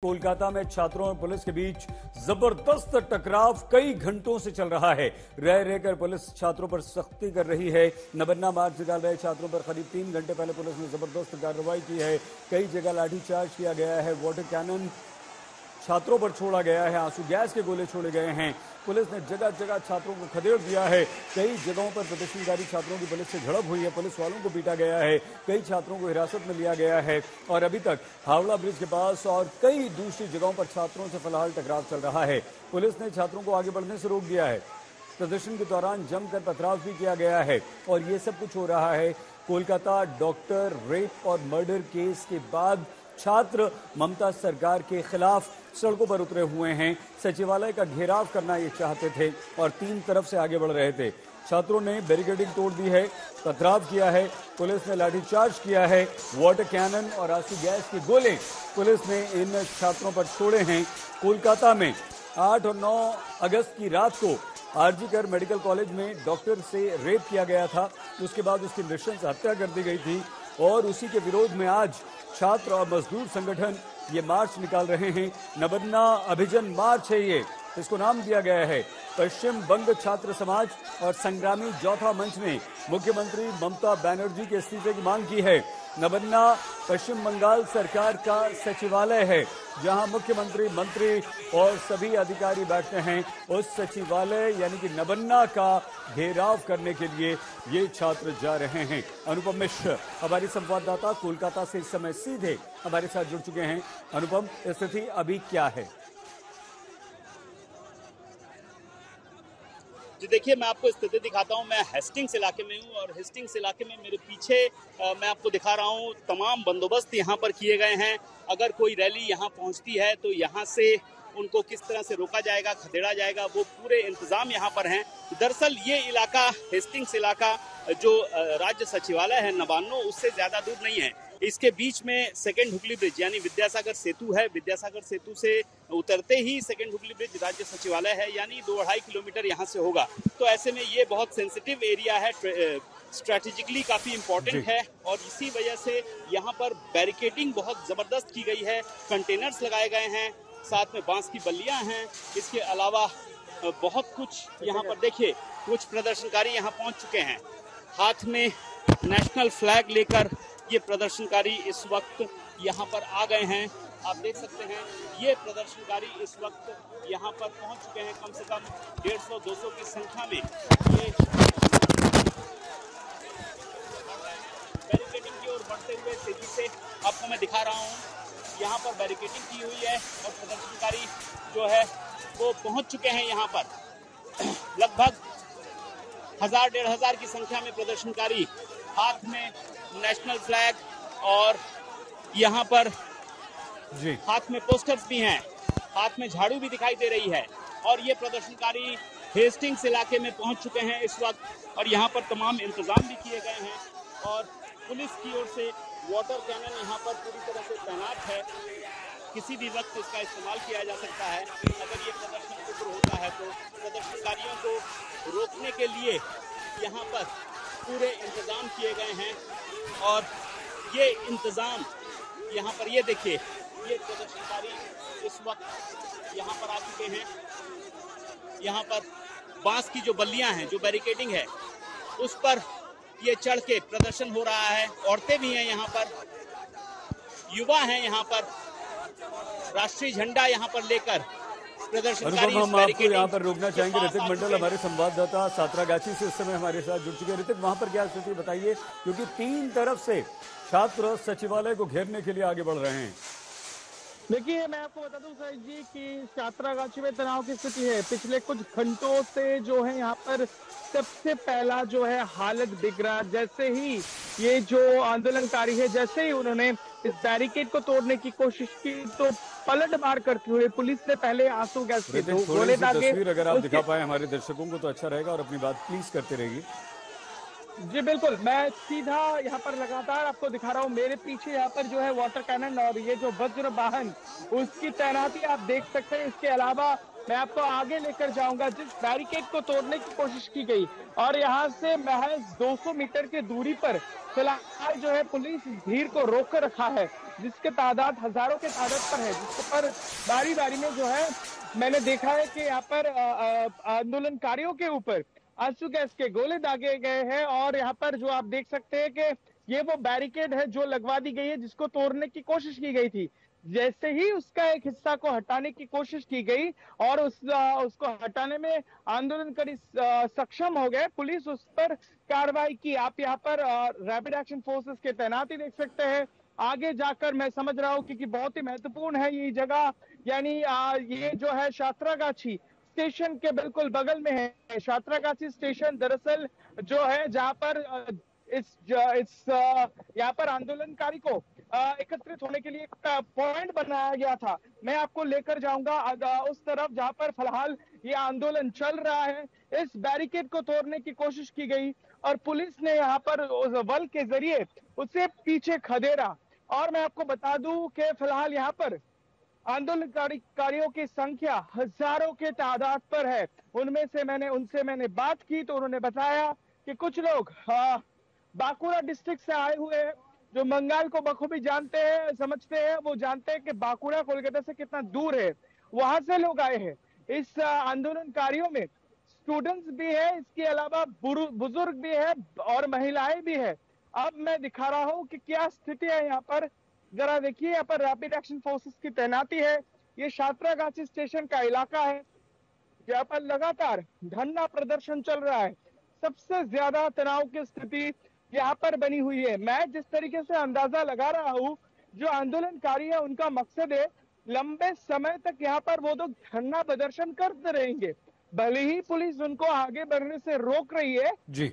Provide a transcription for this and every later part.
कोलकाता में छात्रों और पुलिस के बीच जबरदस्त टकराव कई घंटों से चल रहा है। रह रहकर पुलिस छात्रों पर सख्ती कर रही है। नबन्ना मार्च निकाल रहे छात्रों पर करीब 3 घंटे पहले पुलिस ने जबरदस्त कार्रवाई की है। कई जगह लाठीचार्ज किया गया है, वाटर कैनन छात्रों पर छोड़ा गया है, आंसू गैस के गोले छोड़े गए हैं। पुलिस ने जगह जगह छात्रों को खदेड़ दिया है। कई जगहों पर प्रदर्शनकारी छात्रों की पुलिस से झड़प हुई है, पुलिस वालों को पीटा गया है, कई छात्रों को हिरासत में लिया गया है और अभी तक हावड़ा ब्रिज के पास और कई दूसरी जगहों पर छात्रों से फिलहाल टकराव चल रहा है। पुलिस ने छात्रों को आगे बढ़ने से रोक दिया है। प्रदर्शन के दौरान जमकर पथराव भी किया गया है और ये सब कुछ हो रहा है कोलकाता डॉक्टर रेप और मर्डर केस के बाद। छात्र ममता सरकार के खिलाफ सड़कों पर उतरे हुए हैं। सचिवालय का घेराव करना ये चाहते थे और 3 तरफ से आगे बढ़ रहे थे। छात्रों ने बैरिकेडिंग तोड़ दी है, पथराव किया है, पुलिस ने लाठीचार्ज किया है, वाटर कैनन और आंसू गैस के गोले पुलिस ने इन छात्रों पर छोड़े हैं। कोलकाता में 8 और 9 अगस्त की रात को आरजीकर मेडिकल कॉलेज में डॉक्टर से रेप किया गया था। उसके बाद उसकी नृशंस हत्या कर दी गई थी और उसी के विरोध में आज छात्र और मजदूर संगठन ये मार्च निकाल रहे हैं। नबन्ना अभिजन मार्च है ये, इसको नाम दिया गया है। पश्चिम बंग छात्र समाज और संग्रामी चौथा मंच ने मुख्यमंत्री ममता बनर्जी के इस्तीफे की मांग की है। नबन्ना पश्चिम बंगाल सरकार का सचिवालय है जहां मुख्यमंत्री, मंत्री और सभी अधिकारी बैठते हैं। उस सचिवालय यानी कि नबन्ना का घेराव करने के लिए ये छात्र जा रहे हैं। अनुपम मिश्र हमारी संवाददाता कोलकाता से इस समय सीधे हमारे साथ जुड़ चुके हैं। अनुपम, स्थिति अभी क्या है? जी देखिए, मैं आपको स्थिति दिखाता हूं। मैं हेस्टिंग्स इलाके में हूं और हेस्टिंग्स इलाके में मेरे पीछे मैं आपको दिखा रहा हूं तमाम बंदोबस्त यहां पर किए गए हैं। अगर कोई रैली यहां पहुंचती है तो यहां से उनको किस तरह से रोका जाएगा, खदेड़ा जाएगा, वो पूरे इंतजाम यहाँ पर हैं। दरअसल ये इलाका, हेस्टिंग्स इलाका, जो राज्य सचिवालय है नबान्नो, उससे ज्यादा दूर नहीं है। इसके बीच में सेकेंड हुगली ब्रिज यानी विद्यासागर सेतु है। विद्यासागर सेतु से उतरते ही सेकेंड हुगली ब्रिज राज्य सचिवालय है, यानी 2-2.5 किलोमीटर यहाँ से होगा। तो ऐसे में ये बहुत सेंसिटिव एरिया है, स्ट्रेटेजिकली काफी इंपॉर्टेंट है और इसी वजह से यहाँ पर बैरिकेडिंग बहुत जबरदस्त की गई है। कंटेनर्स लगाए गए हैं, साथ में बांस की बल्लियां हैं। इसके अलावा बहुत कुछ यहाँ पर देखिए, कुछ प्रदर्शनकारी यहाँ पहुंच चुके हैं। हाथ में नेशनल फ्लैग लेकर ये प्रदर्शनकारी इस वक्त यहाँ पर आ गए हैं। आप देख सकते हैं ये प्रदर्शनकारी इस वक्त यहाँ पर पहुंच चुके हैं। कम से कम 150-200 की संख्या में ये बैरिकेडिंग की ओर बढ़ते हुए तेजी से आपको मैं दिखा रहा हूँ। यहाँ पर बैरिकेडिंग की हुई है और प्रदर्शनकारी जो है वो पहुंच चुके हैं यहाँ पर। लगभग 1000-1500 की संख्या में प्रदर्शनकारी, हाथ में नेशनल फ्लैग और यहाँ पर जी हाथ में पोस्टर्स भी हैं, हाथ में झाड़ू भी दिखाई दे रही है और ये प्रदर्शनकारी हेस्टिंग्स इलाके में पहुंच चुके हैं इस वक्त और यहाँ पर तमाम इंतजाम भी किए गए हैं और पुलिस की ओर से वाटर कैनन यहाँ पर पूरी तरह से तैनात है। किसी भी वक्त इसका इस्तेमाल किया जा सकता है। अगर ये प्रदर्शन शुरू होता है तो प्रदर्शनकारियों को रोकने के लिए यहाँ पर पूरे इंतजाम किए गए हैं और ये इंतजाम यहाँ पर, ये देखिए, ये प्रदर्शनकारी इस वक्त यहाँ पर आ चुके हैं। यहाँ पर बांस की जो बल्लियां हैं, जो बैरिकेडिंग है, उस पर ये चढ़ के प्रदर्शन हो रहा है। औरतें भी हैं यहाँ पर, युवा हैं यहाँ पर, राष्ट्रीय झंडा यहाँ पर लेकर प्रदर्शनकारी। अनुपम, हम आपको यहाँ पर रोकना चाहेंगे। ऋतिक मंडल हमारे संवाददाता सातरागाछी से इस समय हमारे साथ जुड़ चुके हैं। ऋतिक, वहां पर क्या स्थिति बताइए, क्योंकि 3 तरफ से छात्र सचिवालय को घेरने के लिए आगे बढ़ रहे हैं। देखिए, मैं आपको बता दूं सर जी कि सातरागाछी में तनाव की स्थिति है। पिछले कुछ घंटों से जो है यहाँ पर सबसे पहला जो है हालत दिख रहा। जैसे ही ये जो आंदोलनकारी है, जैसे ही उन्होंने इस बैरिकेड को तोड़ने की कोशिश की तो पलटवार करते हुए पुलिस ने पहले आंसू गैस के गोले दागे। तस्वीर अगर आप दिखा पाए हमारे दर्शकों को तो अच्छा रहेगा और अपनी बात प्लीज करते रहिए। जी बिल्कुल, मैं सीधा यहाँ पर लगातार आपको दिखा रहा हूँ। मेरे पीछे यहाँ पर जो है वाटर कैनन और ये जो वज्र वाहन, उसकी तैनाती आप देख सकते हैं। इसके अलावा मैं आपको आगे लेकर जाऊंगा जिस बैरिकेड को तोड़ने की कोशिश की गई और यहाँ से महज 200 मीटर की दूरी पर फिलहाल जो है पुलिस भीड़ को रोक कर रखा है। जिसके तादाद हजारों के तादाद पर है, जिसके पर बारी बारी में जो है मैंने देखा है कि यहाँ पर आंदोलनकारियों के ऊपर आंसू गैस के गोले दागे गए हैं। और यहाँ पर जो आप देख सकते हैं कि ये वो बैरिकेड है जो लगवा दी गई है, जिसको तोड़ने की कोशिश की गई थी। जैसे ही उसका एक हिस्सा को हटाने की कोशिश की गई और उसको हटाने में आंदोलनकारी सक्षम हो गए, पुलिस उस पर कार्रवाई की। आप यहाँ पर रैपिड एक्शन फोर्सेस के तैनाती देख सकते हैं। आगे जाकर मैं समझ रहा हूँ कि बहुत ही महत्वपूर्ण है ये जगह, यानी ये जो है सातरागाछी स्टेशन के बिल्कुल बगल में है। सातरागाछी स्टेशन दरअसल जो है जहां पर इस यहाँ पर आंदोलनकारी को एकत्रित होने के लिए एक पॉइंट बनाया गया था। मैं आपको लेकर जाऊंगा उस तरफ जहां पर फिलहाल ये आंदोलन चल रहा है। इस बैरिकेड को तोड़ने की कोशिश की गई और पुलिस ने यहाँ पर बल के जरिए उसे पीछे खदेड़ा। और मैं आपको बता दूं कि फिलहाल यहाँ पर आंदोलनकारियों की संख्या हजारों के तादाद पर है। उनसे मैंने बात की तो उन्होंने बताया कि कुछ लोग बांकुड़ा डिस्ट्रिक्ट से आए हुए हैं, जो बंगाल को बखूबी जानते हैं, समझते हैं। वो जानते हैं कि बांकुड़ा कोलकाता से कितना दूर है, वहां से लोग आए हैं। इस आंदोलनकारियों में स्टूडेंट्स भी है, इसके अलावा बुजुर्ग भी है और महिलाएं भी है। अब मैं दिखा रहा हूं कि क्या स्थिति है यहाँ पर। जरा देखिए, यहाँ पर रैपिड एक्शन फोर्सेस की तैनाती है। ये सातरागाछी स्टेशन का इलाका है, यहाँ पर लगातार धरना प्रदर्शन चल रहा है। सबसे ज्यादा तनाव की स्थिति यहाँ पर बनी हुई है। मैं जिस तरीके से अंदाजा लगा रहा हूँ, जो आंदोलनकारी है उनका मकसद है लंबे समय तक यहाँ पर वो लोग धरना प्रदर्शन करते रहेंगे। भले ही पुलिस उनको आगे बढ़ने से रोक रही है जी,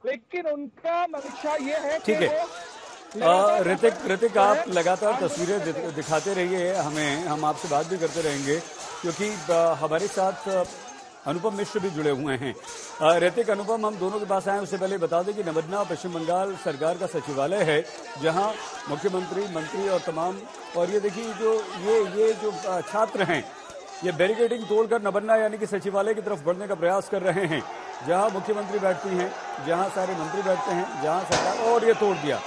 लेकिन उनका मंशा ये है कि ठीक है। ऋतिक आप लगातार तस्वीरें दिखाते रहिए हमें, हम आपसे बात भी करते रहेंगे क्योंकि हमारे साथ अनुपम मिश्र भी जुड़े हुए हैं। ऋतिक, अनुपम, हम दोनों के पास आए उससे पहले बता दें कि नबन्ना पश्चिम बंगाल सरकार का सचिवालय है, जहां मुख्यमंत्री, मंत्री और तमाम, और ये देखिए ये जो छात्र हैं ये बैरिकेडिंग तोड़कर नबन्ना यानी कि सचिवालय की तरफ बढ़ने का प्रयास कर रहे हैं, जहां मुख्यमंत्री बैठती हैं, जहां सारे मंत्री बैठते हैं, जहां सरकार, और ये तोड़ दिया।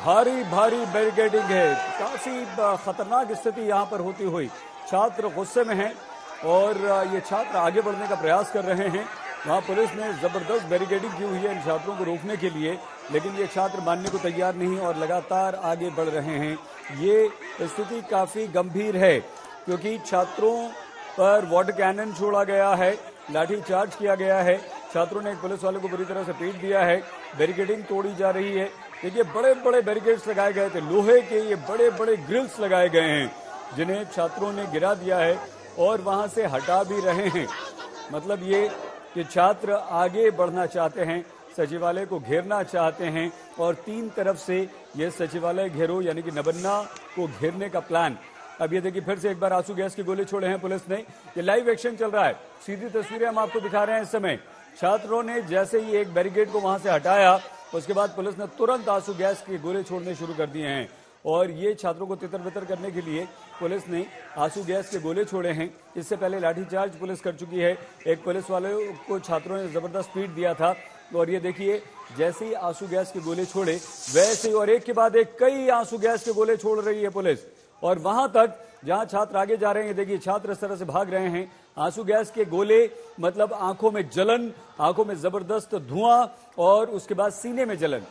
भारी बैरिकेडिंग है, काफी खतरनाक स्थिति यहां पर होती हुई। छात्र गुस्से में हैं और ये छात्र आगे बढ़ने का प्रयास कर रहे हैं। वहां पुलिस ने जबरदस्त बैरिकेडिंग की हुई है इन छात्रों को रोकने के लिए, लेकिन ये छात्र मानने को तैयार नहीं और लगातार आगे बढ़ रहे हैं। ये स्थिति काफी गंभीर है क्योंकि छात्रों पर वाटर कैनन छोड़ा गया है, लाठी चार्ज किया गया है, छात्रों ने एक पुलिस वाले को बुरी तरह से पीट दिया है, बैरिकेडिंग तोड़ी जा रही है। देखिए, बड़े बैरिकेड्स लगाए गए थे, लोहे के ये बड़े ग्रिल्स लगाए गए हैं जिन्हें छात्रों ने गिरा दिया है और वहां से हटा भी रहे हैं। मतलब ये कि छात्र आगे बढ़ना चाहते हैं, सचिवालय को घेरना चाहते हैं और तीन तरफ से ये सचिवालय घेरो यानी कि नबन्ना को घेरने का प्लान। अब ये देखिए, फिर से एक बार आंसू गैस के गोले छोड़े हैं पुलिस ने। ये लाइव एक्शन चल रहा है, सीधी तस्वीरें हम आपको दिखा रहे हैं इस समय। छात्रों ने जैसे ही एक बैरिकेड को वहां से हटाया, उसके बाद पुलिस ने तुरंत आंसू गैस के गोले छोड़ने शुरू कर दिए हैं और ये छात्रों को तितर-बितर करने के लिए पुलिस ने आंसू गैस के गोले छोड़े हैं। इससे पहले लाठीचार्ज पुलिस कर चुकी है, एक पुलिस वाले को छात्रों ने जबरदस्त पीट दिया था। और ये देखिए, जैसे ही आंसू गैस के गोले छोड़े वैसे ही और एक के बाद एक कई आंसू गैस के गोले छोड़ रही है पुलिस। और वहां तक जहां छात्र आगे जा रहे हैं, देखिए छात्र इस तरह से भाग रहे हैं। आंसू गैस के गोले मतलब आंखों में जलन, आंखों में जबरदस्त धुआं और उसके बाद सीने में जलन,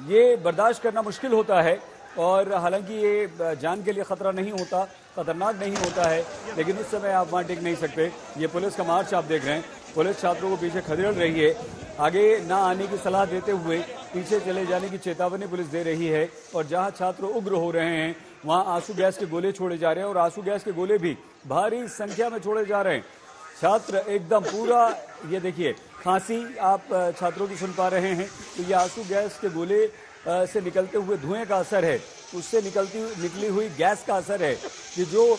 ये बर्दाश्त करना मुश्किल होता है। और हालांकि ये जान के लिए खतरा नहीं होता, खतरनाक नहीं होता है, लेकिन उस समय आप वहां टिक नहीं सकते। ये पुलिस का मार्च आप देख रहे हैं, पुलिस छात्रों को पीछे खदेड़ रही है, आगे ना आने की सलाह देते हुए पीछे चले जाने की चेतावनी पुलिस दे रही है। और जहां छात्र उग्र हो रहे हैं वहां आंसू गैस के गोले छोड़े जा रहे हैं और आंसू गैस के गोले भी भारी संख्या में छोड़े जा रहे हैं। छात्र एकदम पूरा, ये देखिए खांसी आप छात्रों की सुन पा रहे हैं, तो ये आंसू गैस के गोले से निकलते हुए धुएं का असर है, उससे निकली हुई गैस का असर है कि जो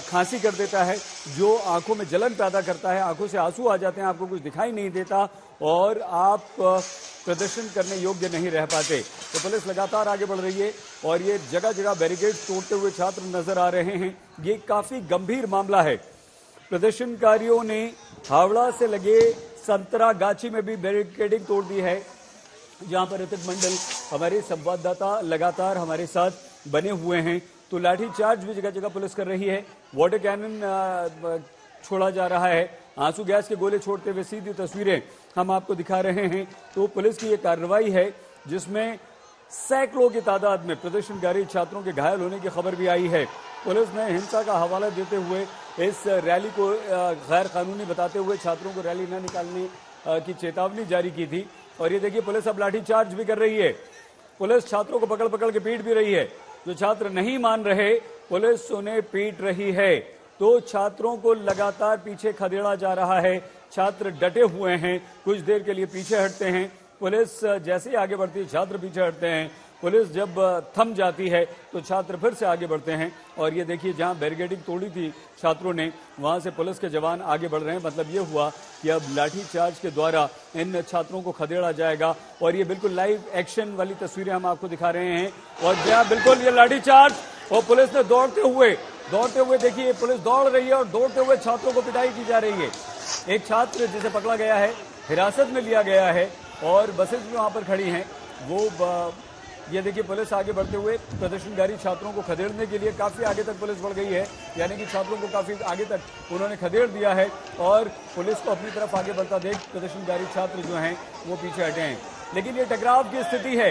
खांसी कर देता है, जो आंखों में जलन पैदा करता है, आंखों से आंसू आ जाते हैं, आपको कुछ दिखाई नहीं देता और आप प्रदर्शन करने योग्य नहीं रह पाते। तो पुलिस लगातार आगे बढ़ रही है और ये जगह जगह बैरिकेड तोड़ते हुए छात्र नजर आ रहे हैं। ये काफी गंभीर मामला है। प्रदर्शनकारियों ने हावड़ा से लगे संतरागाछी में भी बैरिकेडिंग तोड़ दी है, जहां पर ऋतिक मंडल हमारे संवाददाता लगातार हमारे साथ बने हुए हैं। तो लाठीचार्ज भी जगह जगह पुलिस कर रही है। वाटर कैनन छोड़ा जा रहा है, आंसू गैस के गोले छोड़ते हुए सीधी तस्वीरें हम आपको दिखा रहे हैं। तो पुलिस की ये कार्रवाई है जिसमें सैकड़ों की तादाद में प्रदर्शनकारी छात्रों के घायल होने की खबर भी आई है। पुलिस ने हिंसा का हवाला देते हुए इस रैली को गैर कानूनी बताते हुए छात्रों को रैली न निकालने की चेतावनी जारी की थी। और ये देखिए पुलिस अब लाठीचार्ज भी कर रही है। पुलिस छात्रों को पकड़ पकड़ के पीट भी रही है। जो छात्र नहीं मान रहे पुलिस उन्हें पीट रही है। तो छात्रों को लगातार पीछे खदेड़ा जा रहा है। छात्र डटे हुए हैं, कुछ देर के लिए पीछे हटते हैं। पुलिस जैसे ही आगे बढ़ती है छात्र पीछे हटते हैं। पुलिस जब थम जाती है तो छात्र फिर से आगे बढ़ते हैं। और ये देखिए जहां बैरिकेडिंग तोड़ी थी छात्रों ने, वहां से पुलिस के जवान आगे बढ़ रहे हैं। मतलब ये हुआ कि अब लाठीचार्ज के द्वारा इन छात्रों को खदेड़ा जाएगा। और ये बिल्कुल लाइव एक्शन वाली तस्वीरें हम आपको दिखा रहे हैं। और जहां बिल्कुल ये लाठीचार्ज और पुलिस ने दौड़ते हुए देखिए पुलिस दौड़ रही है और दौड़ते हुए छात्रों को पिटाई की जा रही है। एक छात्र जिसे पकड़ा गया है, हिरासत में लिया गया है और बसेस भी वहां पर खड़ी हैं। वो ये देखिए पुलिस आगे बढ़ते हुए प्रदर्शनकारी छात्रों को खदेड़ने के लिए काफी आगे तक पुलिस बढ़ गई है। यानी कि छात्रों को काफी आगे तक उन्होंने खदेड़ दिया है और पुलिस को अपनी तरफ आगे बढ़ता देख प्रदर्शनकारी छात्र जो हैं वो पीछे हटे हैं। लेकिन ये टकराव की स्थिति है।